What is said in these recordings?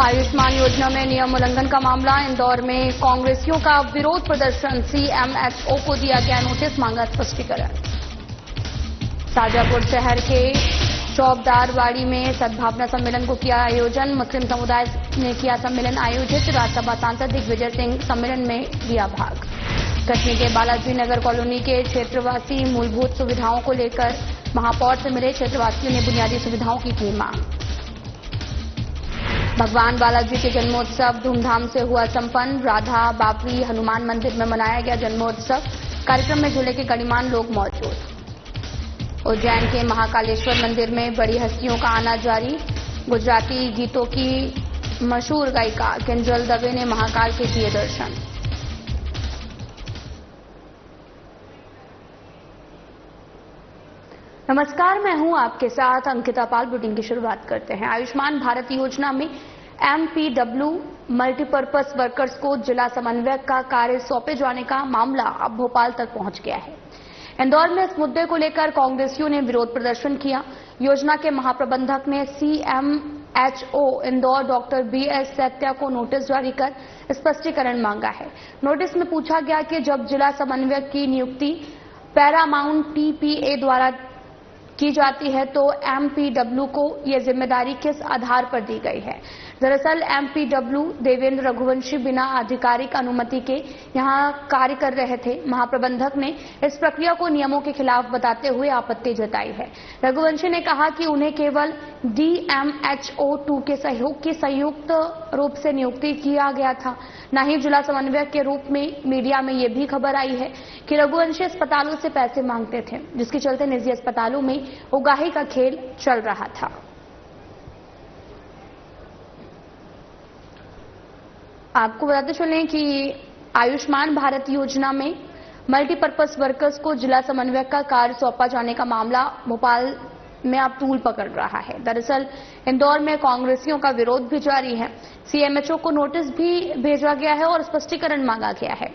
आयुष्मान योजना में नियम उल्लंघन का मामला। इंदौर में कांग्रेसियों का विरोध प्रदर्शन। सीएमएचओ को दिया गया नोटिस, मांगा स्पष्टीकरण। शाजापुर शहर के चौबदारवाड़ी में सद्भावना सम्मेलन को किया आयोजन। मुस्लिम समुदाय ने किया सम्मेलन आयोजित। राज्यसभा सांसद दिग्विजय सिंह सम्मेलन में लिया भाग। कटनी के बालाजी नगर कॉलोनी के क्षेत्रवासी मूलभूत सुविधाओं को लेकर महापौर से मिले। क्षेत्रवासियों ने बुनियादी सुविधाओं की मांग। भगवान बालाजी के जन्मोत्सव धूमधाम से हुआ संपन्न। राधा बाबरी हनुमान मंदिर में मनाया गया जन्मोत्सव। कार्यक्रम में जिले के गणमान्य लोग मौजूद। उज्जैन के महाकालेश्वर मंदिर में बड़ी हस्तियों का आना जारी। गुजराती गीतों की मशहूर गायिका किंजल दवे ने महाकाल के किए दर्शन। नमस्कार, मैं हूं आपके साथ अंकिता पाल। बुलेटिन की शुरुआत करते हैं। आयुष्मान भारत योजना में एमपीडब्ल्यू मल्टीपर्पज वर्कर्स को जिला समन्वयक का कार्य सौंपे जाने का मामला अब भोपाल तक पहुंच गया है। इंदौर में इस मुद्दे को लेकर कांग्रेसियों ने विरोध प्रदर्शन किया। योजना के महाप्रबंधक ने सीएमएचओ इंदौर डॉक्टर बीएस सैत्या को नोटिस जारी कर स्पष्टीकरण मांगा है। नोटिस में पूछा गया कि जब जिला समन्वयक की नियुक्ति पैरामाउंट टीपीए द्वारा की जाती है तो एमपीडब्ल्यू को यह जिम्मेदारी किस आधार पर दी गई है। दरअसल एमपीडब्ल्यू देवेंद्र रघुवंशी बिना आधिकारिक अनुमति के यहां कार्य कर रहे थे। महाप्रबंधक ने इस प्रक्रिया को नियमों के खिलाफ बताते हुए आपत्ति जताई है। रघुवंशी ने कहा कि उन्हें केवल डीएमएचओ2 के सहयोग की संयुक्त रूप से नियुक्ति किया गया था, न ही जिला समन्वयक के रूप में। मीडिया में यह भी खबर आई है कि रघुवंशी अस्पतालों से पैसे मांगते थे, जिसके चलते निजी अस्पतालों में उगाही का खेल चल रहा था। आपको बताते चलें कि आयुष्मान भारत योजना में मल्टीपर्पज वर्कर्स को जिला समन्वयक का कार्य सौंपा जाने का मामला भोपाल में अब तूल पकड़ रहा है। दरअसल इंदौर में कांग्रेसियों का विरोध भी जारी है। सीएमएचओ को नोटिस भी भेजा गया है और स्पष्टीकरण मांगा गया है।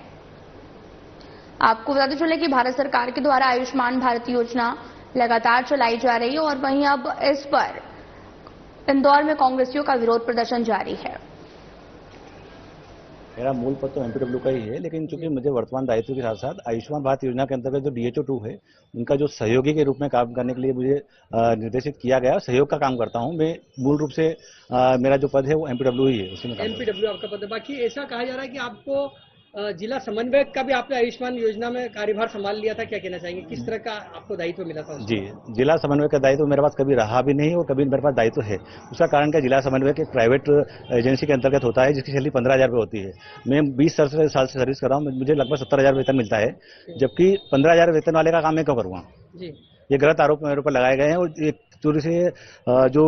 आपको बताते चलें कि भारत सरकार के द्वारा आयुष्मान भारत योजना लगातार चलाई जा रही है और वहीं अब इस पर इंदौर में कांग्रेसियों का विरोध प्रदर्शन जारी है। मेरा मूल पद तो एमपीडब्ल्यू का ही है, लेकिन चूंकि मुझे वर्तमान दायित्व के साथ साथ आयुष्मान भारत योजना के अंतर्गत जो डीएचओ2 है उनका जो सहयोगी के रूप में काम करने के लिए मुझे निर्देशित किया गया। सहयोग का काम करता हूं मैं। मूल रूप से मेरा जो पद है वो एमपीडब्ल्यू ही है, उसी में एमपीडब्ल्यू आपका पद है। बाकी ऐसा कहा जा रहा है कि आपको जिला समन्वयक का भी आपने आयुष्मान योजना में कार्यभार संभाल लिया था, क्या कहना चाहेंगे? किस तरह का आपको दायित्व मिला था? जी, जिला समन्वयक का दायित्व मेरे पास कभी रहा भी नहीं और कभी मेरे पास दायित्व है। उसका कारण क्या, जिला समन्वयक एक प्राइवेट एजेंसी के अंतर्गत होता है जिसकी सैलरी 15,000 रुपये होती है। मैं 20 साल से सर्विस कर रहा हूँ, मुझे लगभग 70,000 वेतन मिलता है, जबकि 15,000 वेतन वाले का काम मैं क्यों करूँगा? ये गलत आरोप मेरे ऊपर लगाए गए हैं। और एक चोरी से जो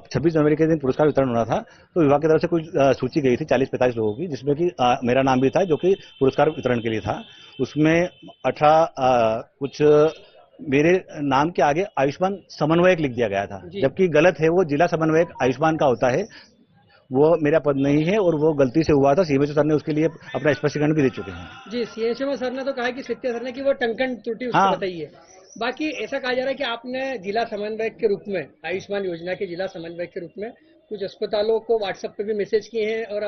26 जनवरी के दिन पुरस्कार वितरण होना था तो विभाग की तरफ से कुछ सूची गई थी 40-45 लोगों की, जिसमें कि मेरा नाम भी था, जो कि पुरस्कार वितरण के लिए था। उसमें 18 कुछ मेरे नाम के आगे आयुष्मान समन्वयक लिख दिया गया था, जबकि गलत है। वो जिला समन्वयक आयुष्मान का होता है, वो मेरा पद नहीं है और वो गलती से हुआ था। सीएमएचओ सर ने उसके लिए अपना स्पष्टीकरण भी दे चुके हैं। जी, सीएमएचओ सर ने तो कहा कि सत्या सर ने कि वो टंकन त्रुटि उसको बताई है। बाकी ऐसा कहा जा रहा है कि आपने जिला समन्वयक के रूप में, आयुष्मान योजना के जिला समन्वयक के रूप में कुछ अस्पतालों को व्हाट्सएप पे भी मैसेज किए हैं और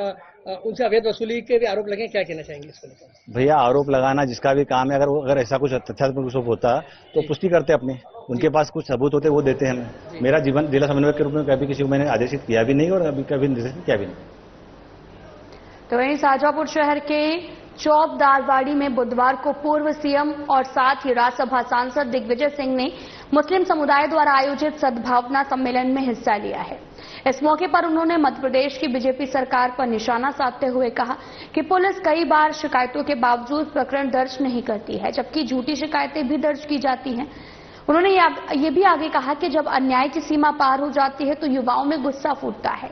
उनसे अवैध वसूली के भी आरोप लगे। क्या कहना चाहेंगे इसको लेकर? भैया, आरोप लगाना जिसका भी काम है, अगर ऐसा कुछ तथ्यात्मक होता तो पुष्टि करते अपने। उनके पास कुछ सबूत होते वो देते हैं। मेरा जीवन जिला समन्वयक के रूप में कभी किसी को मैंने आदेशित किया भी नहीं और अभी कभी निर्देशित किया भी नहीं। तो वहीं शाजापुर शहर के चौबदारवाड़ी में बुधवार को पूर्व सीएम और साथ ही राज्यसभा सांसद दिग्विजय सिंह ने मुस्लिम समुदाय द्वारा आयोजित सद्भावना सम्मेलन में हिस्सा लिया है। इस मौके पर उन्होंने मध्य प्रदेश की बीजेपी सरकार पर निशाना साधते हुए कहा कि पुलिस कई बार शिकायतों के बावजूद प्रकरण दर्ज नहीं करती है, जबकि झूठी शिकायतें भी दर्ज की जाती हैं। उन्होंने ये भी आगे कहा कि जब अन्याय की सीमा पार हो जाती है तो युवाओं में गुस्सा फूटता है,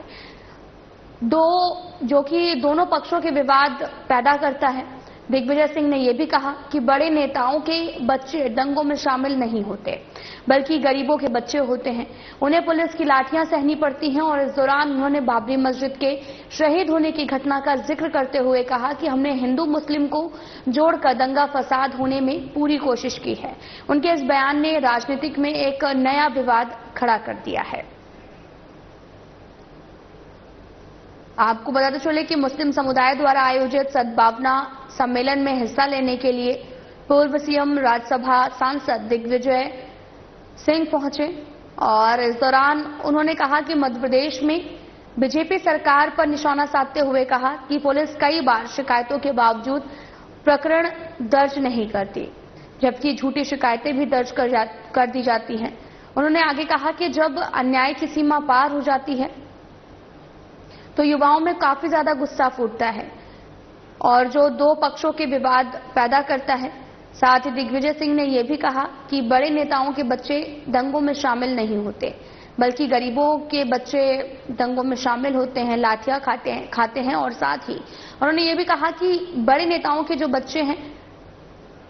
जो कि दोनों पक्षों के विवाद पैदा करता है। दिग्विजय सिंह ने यह भी कहा कि बड़े नेताओं के बच्चे दंगों में शामिल नहीं होते, बल्कि गरीबों के बच्चे होते हैं। उन्हें पुलिस की लाठियां सहनी पड़ती हैं। और इस दौरान उन्होंने बाबरी मस्जिद के शहीद होने की घटना का जिक्र करते हुए कहा कि हमने हिंदू मुस्लिम को जोड़कर दंगा फसाद होने में पूरी कोशिश की है। उनके इस बयान ने राजनीतिक में एक नया विवाद खड़ा कर दिया है। आपको बताते चले कि मुस्लिम समुदाय द्वारा आयोजित सद्भावना सम्मेलन में हिस्सा लेने के लिए पूर्व सीएम राज्यसभा सांसद दिग्विजय सिंह पहुंचे और इस दौरान उन्होंने कहा कि मध्य प्रदेश में बीजेपी सरकार पर निशाना साधते हुए कहा कि पुलिस कई बार शिकायतों के बावजूद प्रकरण दर्ज नहीं करती, जबकि झूठी शिकायतें भी दर्ज कर दी जाती हैं। उन्होंने आगे कहा कि जब अन्याय की सीमा पार हो जाती है तो युवाओं में काफी ज्यादा गुस्सा फूटता है और जो दो पक्षों के विवाद पैदा करता है। साथ ही दिग्विजय सिंह ने यह भी कहा कि बड़े नेताओं के बच्चे दंगों में शामिल नहीं होते, बल्कि गरीबों के बच्चे दंगों में शामिल होते हैं, लाठियां खाते हैं और साथ ही उन्होंने ये भी कहा कि बड़े नेताओं के जो बच्चे हैं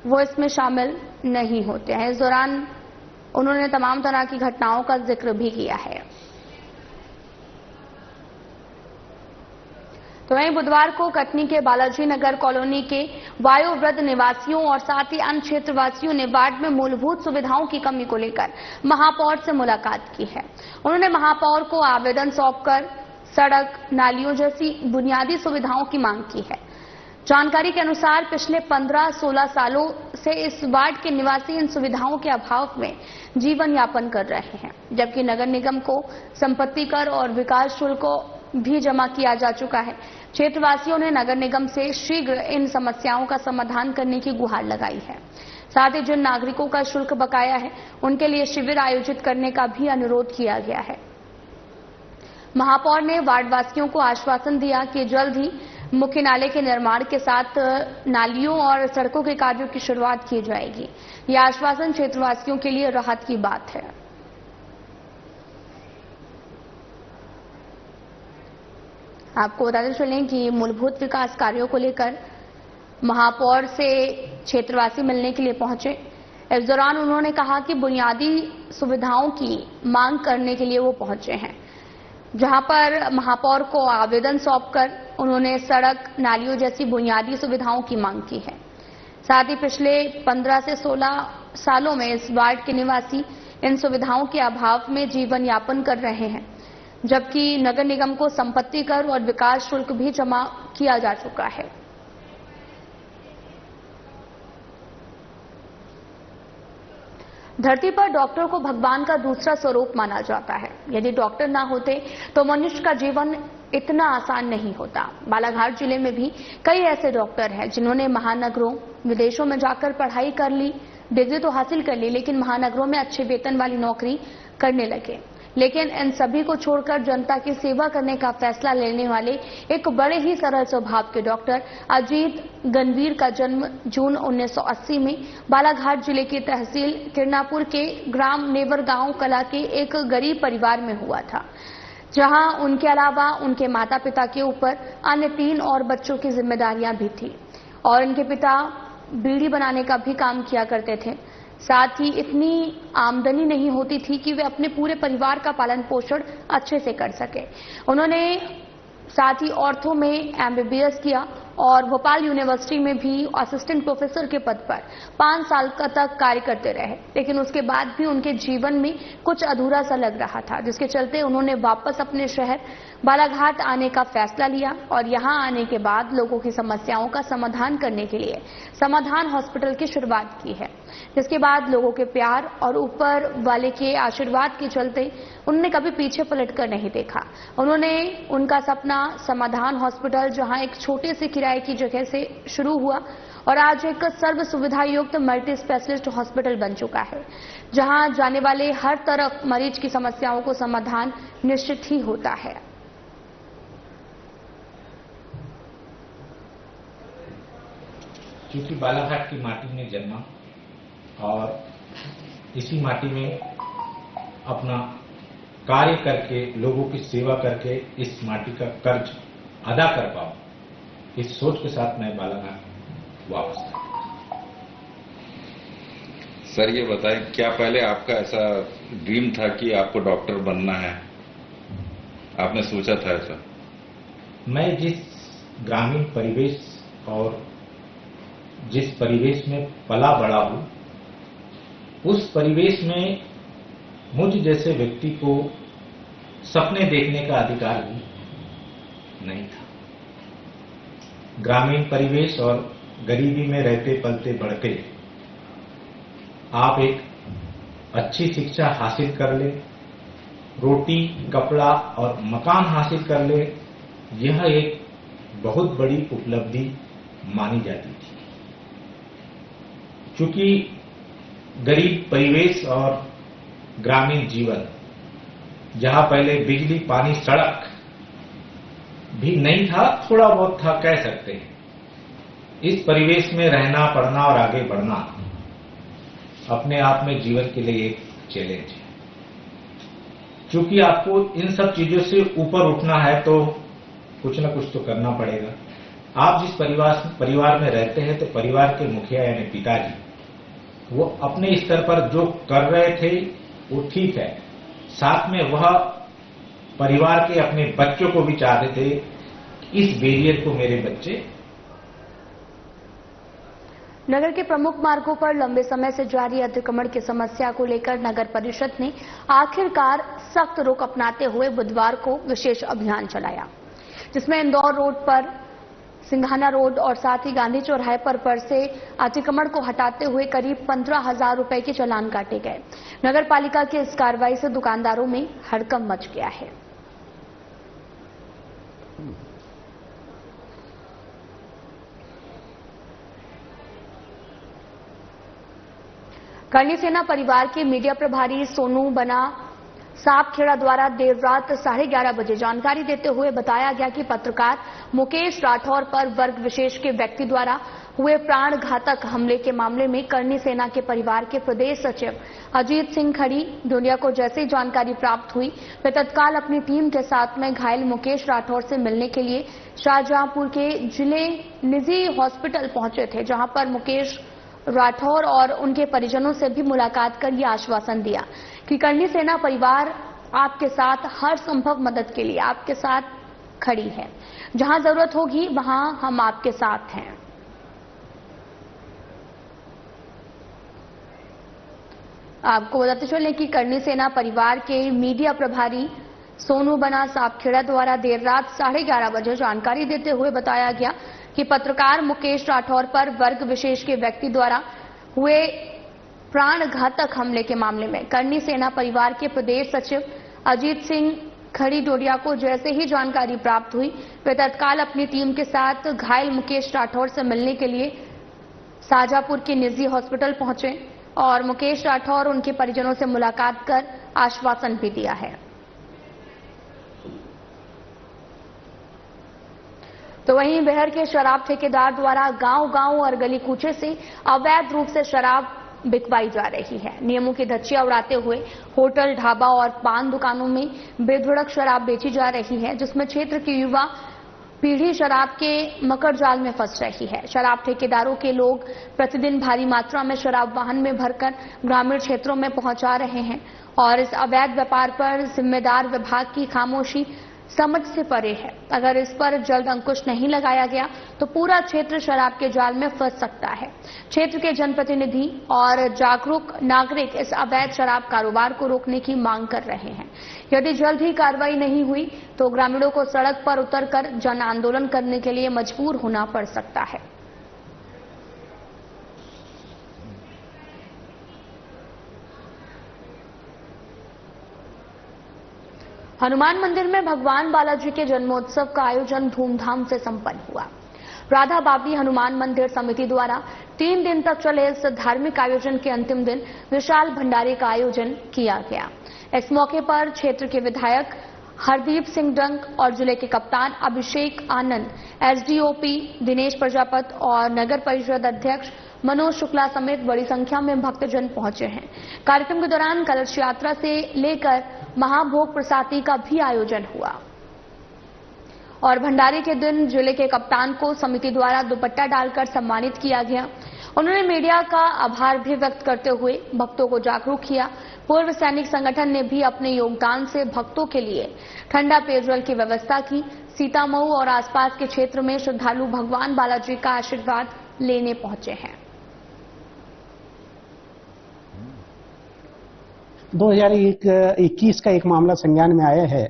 वो इसमें शामिल नहीं होते हैं। इस दौरान उन्होंने तमाम तरह की घटनाओं का जिक्र भी किया है। तो वहीं बुधवार को कटनी के बालाजी नगर कॉलोनी के वायोवृद्ध निवासियों और साथ ही अन्य क्षेत्रवासियों ने वार्ड में मूलभूत सुविधाओं की कमी को लेकर महापौर से मुलाकात की है। उन्होंने महापौर को आवेदन सौंपकर सड़क, नालियों जैसी बुनियादी सुविधाओं की मांग की है। जानकारी के अनुसार पिछले 15-16 सालों से इस वार्ड के निवासी इन सुविधाओं के अभाव में जीवन यापन कर रहे हैं, जबकि नगर निगम को संपत्ति कर और विकास शुल्क भी जमा किया जा चुका है। क्षेत्रवासियों ने नगर निगम से शीघ्र इन समस्याओं का समाधान करने की गुहार लगाई है। साथ ही जिन नागरिकों का शुल्क बकाया है उनके लिए शिविर आयोजित करने का भी अनुरोध किया गया है। महापौर ने वार्डवासियों को आश्वासन दिया कि जल्द ही मुख्य नाले के निर्माण के साथ नालियों और सड़कों के कार्यों की शुरुआत की जाएगी। यह आश्वासन क्षेत्रवासियों के लिए राहत की बात है। आपको बताते चलें कि मूलभूत विकास कार्यों को लेकर महापौर से क्षेत्रवासी मिलने के लिए पहुंचे। इस दौरान उन्होंने कहा कि बुनियादी सुविधाओं की मांग करने के लिए वो पहुंचे हैं, जहां पर महापौर को आवेदन सौंपकर उन्होंने सड़क, नालियों जैसी बुनियादी सुविधाओं की मांग की है। साथ ही पिछले 15 से 16 सालों में इस वार्ड के निवासी इन सुविधाओं के अभाव में जीवन यापन कर रहे हैं, जबकि नगर निगम को संपत्ति कर और विकास शुल्क भी जमा किया जा चुका है। धरती पर डॉक्टर को भगवान का दूसरा स्वरूप माना जाता है। यदि डॉक्टर ना होते तो मनुष्य का जीवन इतना आसान नहीं होता। बालाघाट जिले में भी कई ऐसे डॉक्टर हैं जिन्होंने महानगरों, विदेशों में जाकर पढ़ाई कर ली, डिग्री तो हासिल कर ली, लेकिन महानगरों में अच्छे वेतन वाली नौकरी करने लगे। लेकिन इन सभी को छोड़कर जनता की सेवा करने का फैसला लेने वाले एक बड़े ही सरल स्वभाव के डॉक्टर अजीत गणवीर का जन्म जून 1980 में बालाघाट जिले की तहसील किरनापुर के ग्राम नेवरगांव कला के एक गरीब परिवार में हुआ था, जहां उनके अलावा उनके माता पिता के ऊपर अन्य 3 और बच्चों की जिम्मेदारियां भी थी और उनके पिता बीड़ी बनाने का भी काम किया करते थे। साथ ही इतनी आमदनी नहीं होती थी कि वे अपने पूरे परिवार का पालन पोषण अच्छे से कर सके। उन्होंने साथ ही ऑर्थो में एमबीबीएस किया और भोपाल यूनिवर्सिटी में भी असिस्टेंट प्रोफेसर के पद पर 5 साल तक कार्य करते रहे, लेकिन उसके बाद भी उनके जीवन में कुछ अधूरा सा लग रहा था, जिसके चलते उन्होंने वापस अपने शहर बालाघाट आने का फैसला लिया और यहां आने के बाद लोगों की समस्याओं का समाधान करने के लिए समाधान हॉस्पिटल की शुरुआत की है, जिसके बाद लोगों के प्यार और ऊपर वाले के आशीर्वाद के चलते उन्होंने कभी पीछे पलटकर नहीं देखा। उन्होंने उनका सपना समाधान हॉस्पिटल, जहां एक छोटे से किराए की जगह से शुरू हुआ और आज एक सर्व सुविधा युक्त मल्टी स्पेशलिस्ट हॉस्पिटल बन चुका है, जहां जाने वाले हर तरफ मरीज की समस्याओं को समाधान निश्चित ही होता है। क्योंकि बालाघाट की माटी में जन्मा और इसी माटी में अपना कार्य करके, लोगों की सेवा करके इस माटी का कर्ज अदा कर पाऊं, इस सोच के साथ मैं बालाघाट वापस आया। सर ये बताएं, क्या पहले आपका ऐसा ड्रीम था कि आपको डॉक्टर बनना है? आपने सोचा था ऐसा? मैं जिस ग्रामीण परिवेश और जिस परिवेश में पला बड़ा हूं, उस परिवेश में मुझ जैसे व्यक्ति को सपने देखने का अधिकार भी नहीं था। ग्रामीण परिवेश और गरीबी में रहते पलते बढ़ते आप एक अच्छी शिक्षा हासिल कर ले, रोटी, कपड़ा और मकान हासिल कर ले, यह एक बहुत बड़ी उपलब्धि मानी जाती थी। क्योंकि गरीब परिवेश और ग्रामीण जीवन, जहां पहले बिजली, पानी, सड़क भी नहीं था, थोड़ा बहुत था कह सकते हैं, इस परिवेश में रहना, पढ़ना और आगे बढ़ना अपने आप में जीवन के लिए एक चैलेंज है। क्योंकि आपको इन सब चीजों से ऊपर उठना है तो कुछ न कुछ तो करना पड़ेगा। आप जिस परिवार में रहते हैं तो परिवार के मुखिया यानी पिताजी, वो अपने स्तर पर जो कर रहे थे वो ठीक है, साथ में वह परिवार के अपने बच्चों को भी चाहते थे कि इस बैरियर को मेरे बच्चे। नगर के प्रमुख मार्गों पर लंबे समय से जारी अतिक्रमण की समस्या को लेकर नगर परिषद ने आखिरकार सख्त रुख अपनाते हुए बुधवार को विशेष अभियान चलाया, जिसमें इंदौर रोड पर सिंघाना रोड और साथ ही गांधी चौराहे पर से अतिक्रमण को हटाते हुए करीब 15,000 रुपए के चालान काटे गए। नगर पालिका की इस कार्रवाई से दुकानदारों में हड़कंप मच गया है। करनी सेना परिवार के मीडिया प्रभारी सोनू बना सापखेड़ा द्वारा देर रात 11:30 बजे जानकारी देते हुए बताया गया कि पत्रकार मुकेश राठौर पर वर्ग विशेष के व्यक्ति द्वारा हुए प्राण घातक हमले के मामले में करनी सेना के परिवार के प्रदेश सचिव अजीत सिंह खड़ी डोडिया को जैसे ही जानकारी प्राप्त हुई, वे तत्काल अपनी टीम के साथ में घायल मुकेश राठौर से मिलने के लिए शाहजहांपुर के जिले निजी हॉस्पिटल पहुंचे थे, जहां पर मुकेश राठौर और उनके परिजनों से भी मुलाकात कर यह आश्वासन दिया कि करनी सेना परिवार आपके साथ हर संभव मदद के लिए आपके साथ खड़ी है, जहां जरूरत होगी वहां हम आपके साथ हैं। आपको बताते चलें कि करनी सेना परिवार के मीडिया प्रभारी सोनू बना सापखेड़ा द्वारा देर रात 11:30 बजे जानकारी देते हुए बताया गया कि पत्रकार मुकेश राठौर पर वर्ग विशेष के व्यक्ति द्वारा हुए प्राण घातक हमले के मामले में करनी सेना परिवार के प्रदेश सचिव अजीत सिंह खड़ी डोडिया को जैसे ही जानकारी प्राप्त हुई, वे तत्काल अपनी टीम के साथ घायल मुकेश राठौर से मिलने के लिए शाहजहांपुर के निजी हॉस्पिटल पहुंचे और मुकेश राठौर उनके परिजनों से मुलाकात कर आश्वासन भी दिया है। तो वहीं बिहार के शराब ठेकेदार द्वारा गांव-गांव और गली कूचे से अवैध रूप से शराब बिकवाई जा रही है। नियमों की धज्जियां उड़ाते हुए होटल, ढाबा और पान दुकानों में बेधुड़क शराब बेची जा रही है, जिसमें क्षेत्र की युवा पीढ़ी शराब के मकर जाल में फंस रही है। शराब ठेकेदारों के लोग प्रतिदिन भारी मात्रा में शराब वाहन में भरकर ग्रामीण क्षेत्रों में पहुंचा रहे हैं और इस अवैध व्यापार पर जिम्मेदार विभाग की खामोशी समझ से परे है। अगर इस पर जल्द अंकुश नहीं लगाया गया तो पूरा क्षेत्र शराब के जाल में फंस सकता है। क्षेत्र के जनप्रतिनिधि और जागरूक नागरिक इस अवैध शराब कारोबार को रोकने की मांग कर रहे हैं। यदि जल्द ही कार्रवाई नहीं हुई तो ग्रामीणों को सड़क पर उतरकर जन आंदोलन करने के लिए मजबूर होना पड़ सकता है। हनुमान मंदिर में भगवान बालाजी के जन्मोत्सव का आयोजन धूमधाम से संपन्न हुआ। राधा बाबरी हनुमान मंदिर समिति द्वारा 3 दिन तक चले इस धार्मिक आयोजन के अंतिम दिन विशाल भंडारे का आयोजन किया गया। इस मौके पर क्षेत्र के विधायक हरदीप सिंह डंग और जिले के कप्तान अभिषेक आनंद, एसडीओपी दिनेश प्रजापत और नगर परिषद अध्यक्ष मनोज शुक्ला समेत बड़ी संख्या में भक्तजन पहुंचे हैं। कार्यक्रम के दौरान कलश यात्रा से लेकर महाभोग प्रसादी का भी आयोजन हुआ और भंडारे के दिन जिले के कप्तान को समिति द्वारा दुपट्टा डालकर सम्मानित किया गया। उन्होंने मीडिया का आभार भी व्यक्त करते हुए भक्तों को जागरूक किया। पूर्व सैनिक संगठन ने भी अपने योगदान से भक्तों के लिए ठंडा पेयजल की व्यवस्था की। सीतामऊ और आसपास के क्षेत्र में श्रद्धालु भगवान बालाजी का आशीर्वाद लेने पहुंचे हैं। 2021 का एक मामला संज्ञान में आया है।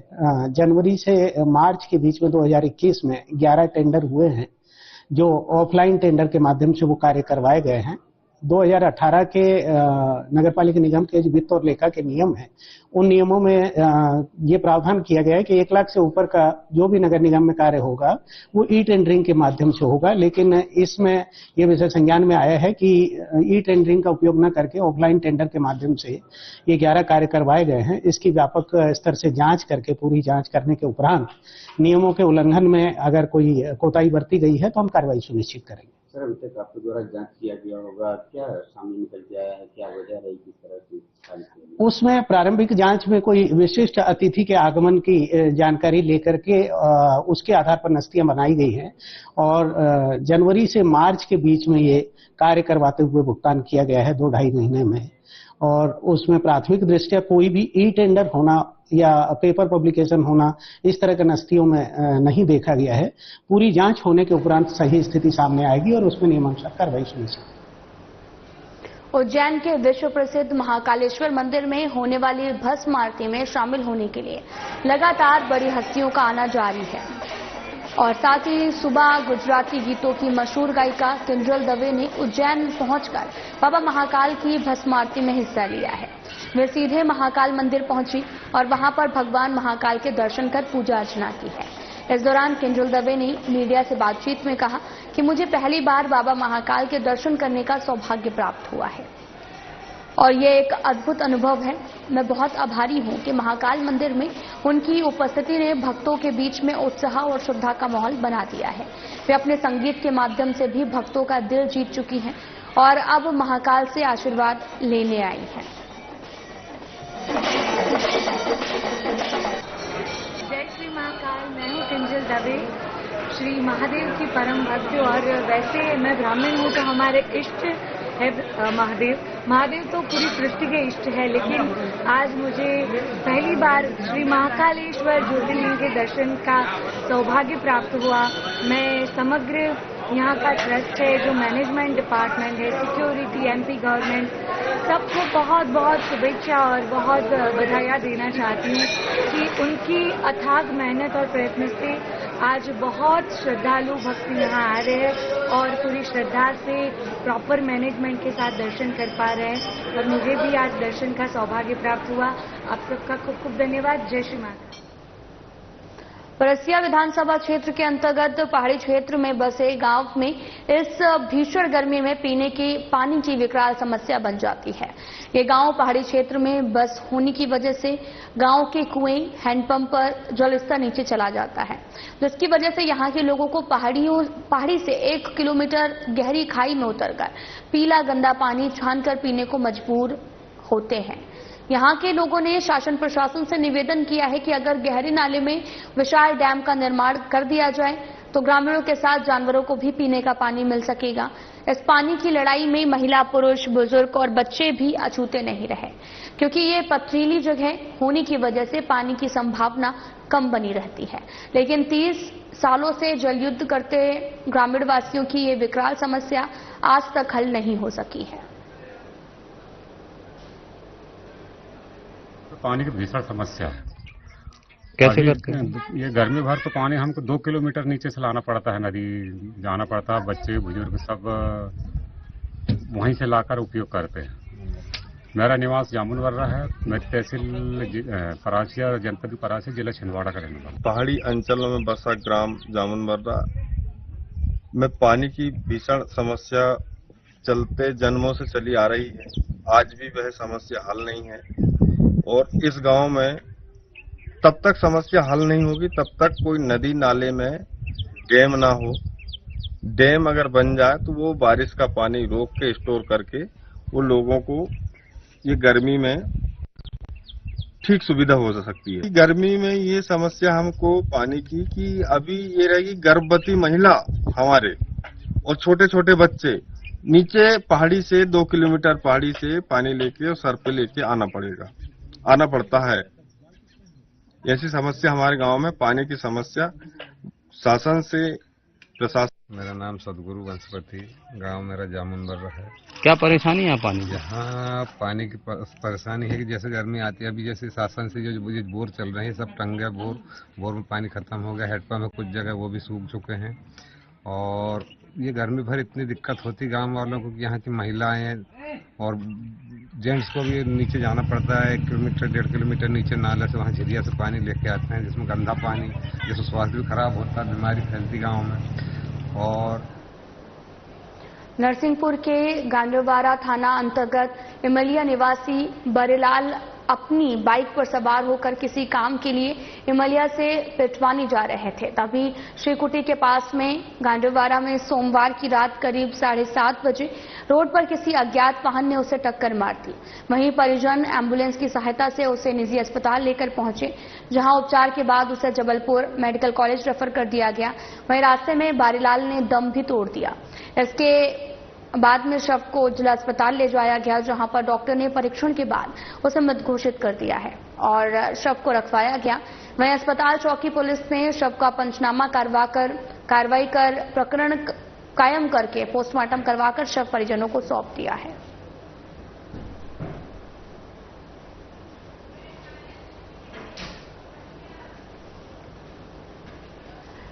जनवरी से मार्च के बीच में 2021 में 11 टेंडर हुए हैं, जो ऑफलाइन टेंडर के माध्यम से वो कार्य करवाए गए हैं। 2018 के नगरपालिका निगम के जो वित्त और लेखा के नियम हैं, उन नियमों में ये प्रावधान किया गया है कि 1 लाख से ऊपर का जो भी नगर निगम में कार्य होगा वो ई टेंडरिंग के माध्यम से होगा। लेकिन इसमें ये विषय संज्ञान में आया है कि ई टेंडरिंग का उपयोग न करके ऑफलाइन टेंडर के माध्यम से ये 11 कार्य करवाए गए हैं। इसकी व्यापक स्तर से जांच करके, पूरी जांच करने के उपरांत नियमों के उल्लंघन में अगर कोई कोताही बरती गई है तो हम कार्रवाई सुनिश्चित करेंगे। सर, अभी तक आपके द्वारा जांच किया गया होगा, क्या सामने निकल के आया है, क्या वजह है, किस तरह से? उसमें प्रारंभिक जांच में कोई विशिष्ट अतिथि के आगमन की जानकारी लेकर के उसके आधार पर नस्तियां बनाई गई हैं और जनवरी से मार्च के बीच में ये कार्य करवाते हुए भुगतान किया गया है 2-2.5 महीने में। और उसमें प्राथमिक दृष्टया कोई भी ई टेंडर होना या पेपर पब्लिकेशन होना, इस तरह के नस्तियों में नहीं देखा गया है। पूरी जांच होने के उपरांत सही स्थिति सामने आएगी और उसमें नियमानुसार कार्रवाई सुनिश्चित। उज्जैन के विश्व प्रसिद्ध महाकालेश्वर मंदिर में होने वाली भस्म आरती में शामिल होने के लिए लगातार बड़ी हस्तियों का आना जारी है और साथ ही सुबह गुजराती गीतों की मशहूर गायिका किंजल दवे ने उज्जैन पहुंचकर बाबा महाकाल की भस्म आरती में हिस्सा लिया है। वे सीधे महाकाल मंदिर पहुंची और वहां पर भगवान महाकाल के दर्शन कर पूजा अर्चना की है। इस दौरान किंजल दवे ने मीडिया से बातचीत में कहा कि मुझे पहली बार बाबा महाकाल के दर्शन करने का सौभाग्य प्राप्त हुआ है और ये एक अद्भुत अनुभव है। मैं बहुत आभारी हूं कि महाकाल मंदिर में उनकी उपस्थिति ने भक्तों के बीच में उत्साह और श्रद्धा का माहौल बना दिया है। वे अपने संगीत के माध्यम से भी भक्तों का दिल जीत चुकी हैं और अब महाकाल से आशीर्वाद लेने आई हैं। जय श्री महाकाल। मैं हूँ किंजल दवे, श्री महादेव की परम भक्त। और वैसे मैं ब्राह्मण हूँ तो हमारे इष्ट है महादेव तो पूरी सृष्टि के इष्ट है, लेकिन आज मुझे पहली बार श्री महाकालेश्वर ज्योतिर्लिंग के दर्शन का सौभाग्य प्राप्त हुआ। मैं समग्र यहाँ का ट्रस्ट है, जो मैनेजमेंट डिपार्टमेंट है, सिक्योरिटी, एमपी गवर्नमेंट, सबको बहुत बहुत शुभेच्छा और बहुत बधाई देना चाहती हूँ कि उनकी अथाग मेहनत और प्रयत्न से आज बहुत श्रद्धालु भक्त यहाँ आ रहे हैं और पूरी श्रद्धा से प्रॉपर मैनेजमेंट के साथ दर्शन कर पा रहे हैं और मुझे भी आज दर्शन का सौभाग्य प्राप्त हुआ। आप सबका खूब खूब धन्यवाद। जय श्री महाकाल। परसिया विधानसभा क्षेत्र के अंतर्गत पहाड़ी क्षेत्र में बसे गांव में इस भीषण गर्मी में पीने के पानी की विकराल समस्या बन जाती है। ये गांव पहाड़ी क्षेत्र में बस होने की वजह से गांव के कुएं, हैंडपंप पर जलस्तर नीचे चला जाता है, जिसकी वजह से यहां के लोगों को पहाड़ी से 1 किलोमीटर गहरी खाई में उतरकर पीला गंदा पानी छानकर पीने को मजबूर होते हैं। यहाँ के लोगों ने शासन प्रशासन से निवेदन किया है कि अगर गहरे नाले में विशाल डैम का निर्माण कर दिया जाए तो ग्रामीणों के साथ जानवरों को भी पीने का पानी मिल सकेगा। इस पानी की लड़ाई में महिला, पुरुष, बुजुर्ग और बच्चे भी अछूते नहीं रहे, क्योंकि ये पथरीली जगह होने की वजह से पानी की संभावना कम बनी रहती है। लेकिन 30 सालों से जल युद्ध करते ग्रामीण वासियों की ये विकराल समस्या आज तक हल नहीं हो सकी है। पानी की भीषण समस्या है। कैसे करते हैं? ये गर्मी भर तो पानी हमको 2 किलोमीटर नीचे से लाना पड़ता है, नदी जाना पड़ता है। बच्चे बुजुर्ग सब वहीं से लाकर उपयोग करते हैं। मेरा निवास जामुनवर्रा है। मेरी तहसील परासिया, जनपद परासिया, जिला छिंदवाड़ा का रहने वाला। पहाड़ी अंचलों में बसा ग्राम जामुनवर्रा में पानी की भीषण समस्या चलते जन्मों से चली आ रही है। आज भी वह समस्या हल नहीं है और इस गांव में तब तक समस्या हल नहीं होगी तब तक कोई नदी नाले में डैम ना हो। डैम अगर बन जाए तो वो बारिश का पानी रोक के स्टोर करके वो लोगों को ये गर्मी में ठीक सुविधा हो सकती है। गर्मी में ये समस्या हमको पानी की कि अभी ये रहेगी गर्भवती महिला हमारे और छोटे छोटे बच्चे नीचे पहाड़ी से 2 किलोमीटर पहाड़ी से पानी लेके और सर पे लेके आना पड़ता है। ऐसी समस्या हमारे गांव में पानी की समस्या शासन से प्रशासन मेरा नाम सदगुरु वंशपति, गांव मेरा जामुन बर्रा है। क्या परेशानी है पानी की? यहाँ पानी की परेशानी है कि जैसे गर्मी आती है, अभी जैसे शासन से जो बोर चल रहे हैं सब टंग गए, बोर में पानी खत्म हो गया। हेडपंप में कुछ जगह वो भी सूख चुके हैं और ये गर्मी भर इतनी दिक्कत होती गांव वालों को कि यहाँ की महिलाएं और जेंट्स को भी नीचे जाना पड़ता है। 1 किलोमीटर 1.5 किलोमीटर नीचे नाले से वहाँ झिरिया से पानी लेके आते हैं, जिसमें गंदा पानी, जिससे स्वास्थ्य भी खराब होता है, बीमारी फैलती गाँव में। और नरसिंहपुर के गांडरवारा थाना अंतर्गत इमलिया निवासी बरेलाल अपनी बाइक पर सवार होकर किसी काम के लिए इमलिया से पिटवानी जा रहे थे, तभी श्रीकुटी के पास में गांडरवारा में सोमवार की रात करीब 7:30 बजे रोड पर किसी अज्ञात वाहन ने उसे टक्कर मार दी। वहीं परिजन एम्बुलेंस की सहायता से उसे निजी अस्पताल लेकर पहुंचे, जहां उपचार के बाद उसे जबलपुर मेडिकल कॉलेज रेफर कर दिया गया। वहीं रास्ते में बारीलाल ने दम भी तोड़ दिया। इसके बाद में शव को जिला अस्पताल ले जाया गया, जहां पर डॉक्टर ने परीक्षण के बाद उसे मृत घोषित कर दिया है और शव को रखवाया गया। वहीं अस्पताल चौकी पुलिस ने शव का पंचनामा कार्रवाई कर प्रकरण कायम करके पोस्टमार्टम करवाकर शव परिजनों को सौंप दिया है।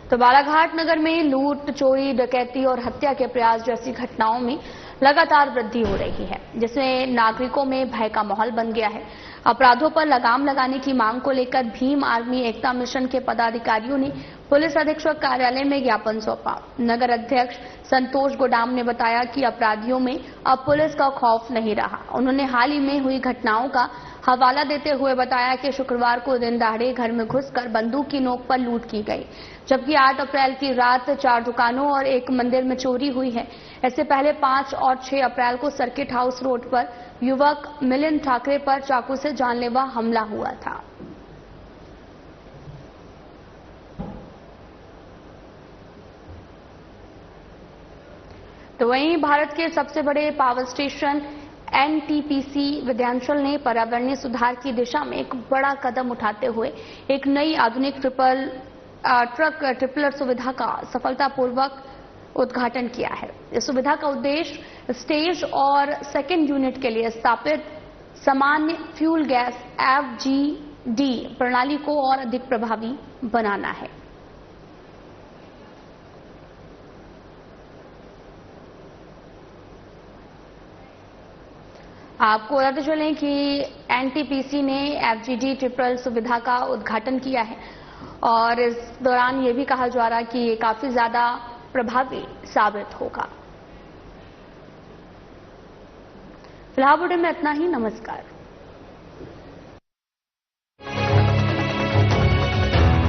तो बालाघाट नगर में लूट, चोरी, डकैती और हत्या के प्रयास जैसी घटनाओं में लगातार वृद्धि हो रही है, जिसमें नागरिकों में भय का माहौल बन गया है। अपराधों पर लगाम लगाने की मांग को लेकर भीम आर्मी एकता मिशन के पदाधिकारियों ने पुलिस अधीक्षक कार्यालय में ज्ञापन सौंपा। नगर अध्यक्ष संतोष गोडाम ने बताया कि अपराधियों में अब पुलिस का खौफ नहीं रहा। उन्होंने हाल ही में हुई घटनाओं का हवाला देते हुए बताया कि शुक्रवार को दिन दहाड़े घर में घुसकर बंदूक की नोक पर लूट की गई, जबकि 8 अप्रैल की रात 4 दुकानों और एक मंदिर में चोरी हुई है। इससे पहले 5 और 6 अप्रैल को सर्किट हाउस रोड पर युवक मिलिंद ठाकरे पर चाकू से जानलेवा हमला हुआ था। तो वहीं भारत के सबसे बड़े पावर स्टेशन एनटीपीसी विंध्याचल ने पर्यावरणीय सुधार की दिशा में एक बड़ा कदम उठाते हुए एक नई आधुनिक ट्रिपलर सुविधा का सफलतापूर्वक उद्घाटन किया है। इस सुविधा का उद्देश्य स्टेज और सेकेंड यूनिट के लिए स्थापित सामान्य फ्यूल गैस FGD प्रणाली को और अधिक प्रभावी बनाना है। आपको बताते चलें कि एनटीपीसी ने FGD ट्रिपल सुविधा का उद्घाटन किया है और इस दौरान ये भी कहा जा रहा है कि ये काफी ज्यादा प्रभावी साबित होगा। फिलहाल बुलेटिन में इतना ही। नमस्कार।